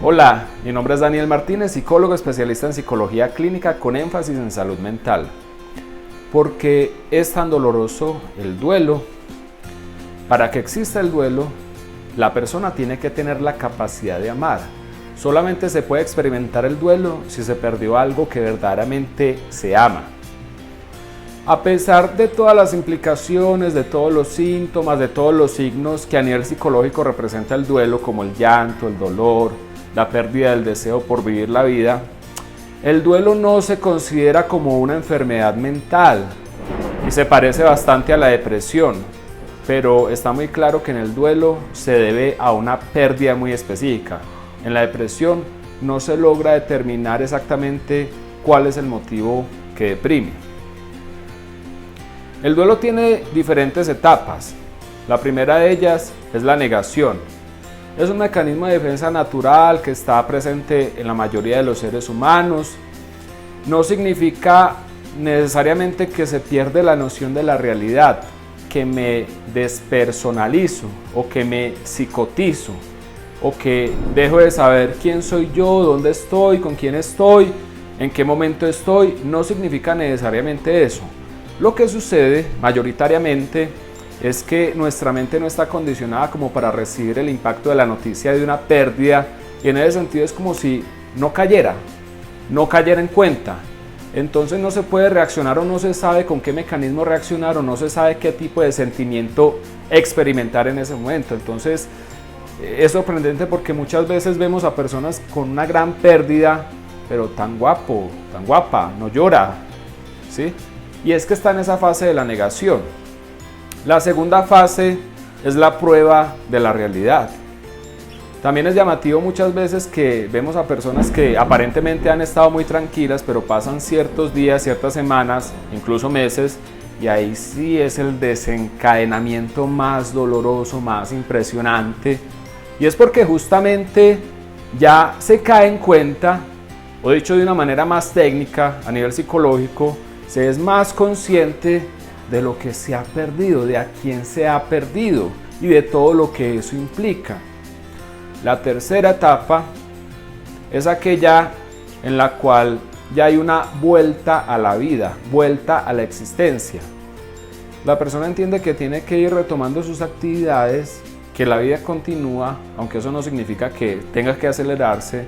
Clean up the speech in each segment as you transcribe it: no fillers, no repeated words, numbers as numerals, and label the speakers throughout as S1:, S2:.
S1: Hola, mi nombre es Daniel Martínez, psicólogo especialista en psicología clínica con énfasis en salud mental. ¿Por qué es tan doloroso el duelo? Para que exista el duelo, la persona tiene que tener la capacidad de amar. Solamente se puede experimentar el duelo si se perdió algo que verdaderamente se ama. A pesar de todas las implicaciones, de todos los síntomas, de todos los signos que a nivel psicológico representa el duelo, como el llanto, el dolor, la pérdida del deseo por vivir la vida, el duelo no se considera como una enfermedad mental y se parece bastante a la depresión, pero está muy claro que en el duelo se debe a una pérdida muy específica. En la depresión no se logra determinar exactamente cuál es el motivo que deprime. El duelo tiene diferentes etapas. La primera de ellas es la negación. Es un mecanismo de defensa natural que está presente en la mayoría de los seres humanos. No significa necesariamente que se pierde la noción de la realidad, que me despersonalizo o que me psicotizo o que dejo de saber quién soy yo, dónde estoy, con quién estoy, en qué momento estoy. No significa necesariamente eso. Lo que sucede mayoritariamente es que nuestra mente no está condicionada como para recibir el impacto de la noticia de una pérdida, y en ese sentido es como si no cayera en cuenta. Entonces no se puede reaccionar o no se sabe con qué mecanismo reaccionar o no se sabe qué tipo de sentimiento experimentar en ese momento. Entonces es sorprendente porque muchas veces vemos a personas con una gran pérdida, pero tan guapo, tan guapa, no llora, ¿sí? Y es que está en esa fase de la negación. La segunda fase es la prueba de la realidad. También es llamativo muchas veces que vemos a personas que aparentemente han estado muy tranquilas, pero pasan ciertos días, ciertas semanas, incluso meses, y ahí sí es el desencadenamiento más doloroso, más impresionante. Y es porque justamente ya se cae en cuenta, o dicho de una manera más técnica, a nivel psicológico, se es más consciente de lo que se ha perdido, de a quién se ha perdido y de todo lo que eso implica. La tercera etapa es aquella en la cual ya hay una vuelta a la vida, vuelta a la existencia. La persona entiende que tiene que ir retomando sus actividades, que la vida continúa, aunque eso no significa que tenga que acelerarse.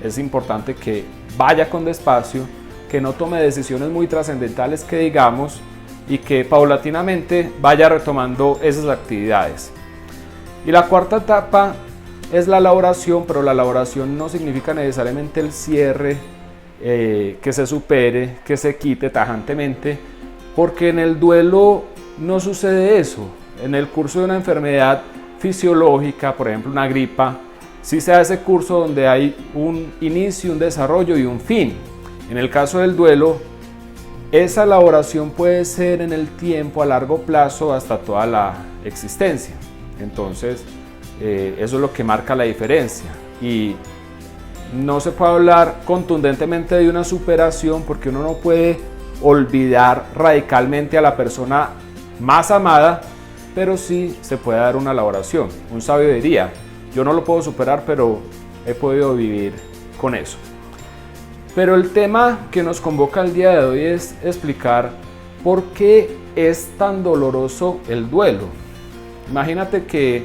S1: Es importante que vaya con despacio, que no tome decisiones muy trascendentales que digamos, y que paulatinamente vaya retomando esas actividades. Y la cuarta etapa es la elaboración, pero la elaboración no significa necesariamente el cierre, que se supere, que se quite tajantemente, porque en el duelo no sucede eso. En el curso de una enfermedad fisiológica, por ejemplo una gripa, sí se hace curso donde hay un inicio, un desarrollo y un fin. En el caso del duelo, esa elaboración puede ser en el tiempo a largo plazo hasta toda la existencia. Entonces, eso es lo que marca la diferencia. Y no se puede hablar contundentemente de una superación porque uno no puede olvidar radicalmente a la persona más amada, pero sí se puede dar una elaboración. Un sabio diría, yo no lo puedo superar, pero he podido vivir con eso. Pero el tema que nos convoca el día de hoy es explicar por qué es tan doloroso el duelo. Imagínate que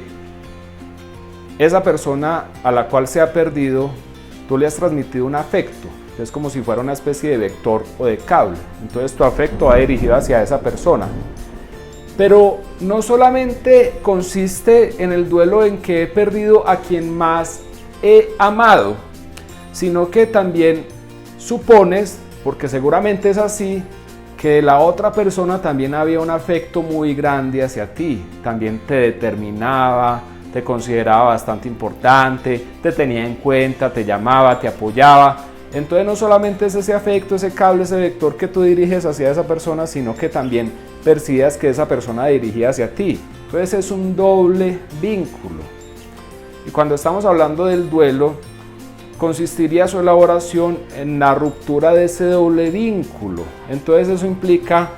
S1: esa persona a la cual se ha perdido, tú le has transmitido un afecto. Es como si fuera una especie de vector o de cable. Entonces tu afecto va dirigido hacia esa persona. Pero no solamente consiste en el duelo en que he perdido a quien más he amado, sino que también supones, porque seguramente es así, que la otra persona también había un afecto muy grande hacia ti, también te determinaba, te consideraba bastante importante, te tenía en cuenta, te llamaba, te apoyaba. Entonces no solamente es ese afecto, ese cable, ese vector que tú diriges hacia esa persona, sino que también percibías que esa persona dirigía hacia ti. Entonces es un doble vínculo. Y cuando estamos hablando del duelo, consistiría su elaboración en la ruptura de ese doble vínculo. Entonces eso implica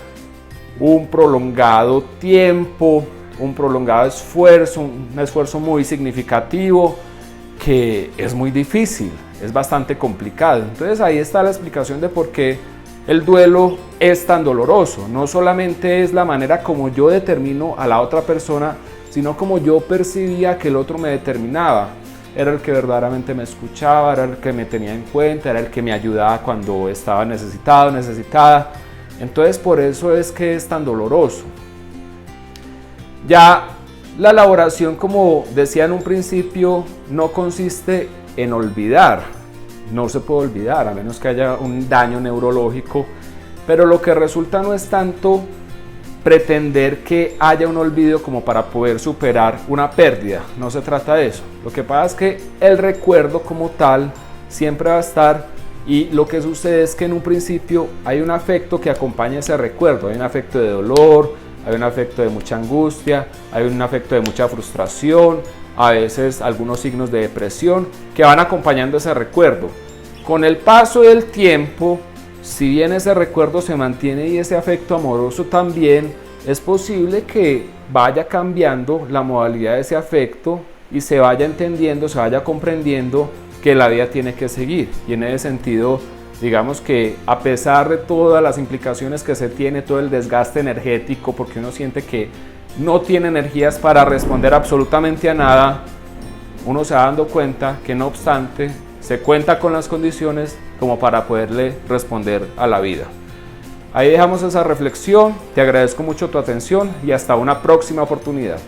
S1: un prolongado tiempo, un prolongado esfuerzo, un esfuerzo muy significativo, que es muy difícil, es bastante complicado. Entonces ahí está la explicación de por qué el duelo es tan doloroso. No solamente es la manera como yo determino a la otra persona, sino como yo percibía que el otro me determinaba. Era el que verdaderamente me escuchaba, era el que me tenía en cuenta, era el que me ayudaba cuando estaba necesitado, necesitada. Entonces por eso es que es tan doloroso. Ya la elaboración, como decía en un principio, no consiste en olvidar. No se puede olvidar, a menos que haya un daño neurológico. Pero lo que resulta no es tanto pretender que haya un olvido como para poder superar una pérdida. No se trata de eso. Lo que pasa es que el recuerdo como tal siempre va a estar, y lo que sucede es que en un principio hay un afecto que acompaña ese recuerdo. Hay un afecto de dolor, hay un afecto de mucha angustia, hay un afecto de mucha frustración, a veces algunos signos de depresión que van acompañando ese recuerdo. Con el paso del tiempo, si bien ese recuerdo se mantiene y ese afecto amoroso también, es posible que vaya cambiando la modalidad de ese afecto y se vaya entendiendo, se vaya comprendiendo que la vida tiene que seguir. Y en ese sentido, digamos que a pesar de todas las implicaciones que se tiene, todo el desgaste energético, porque uno siente que no tiene energías para responder absolutamente a nada, uno se va dando cuenta que no obstante se cuenta con las condiciones como para poderle responder a la vida. Ahí dejamos esa reflexión, te agradezco mucho tu atención y hasta una próxima oportunidad.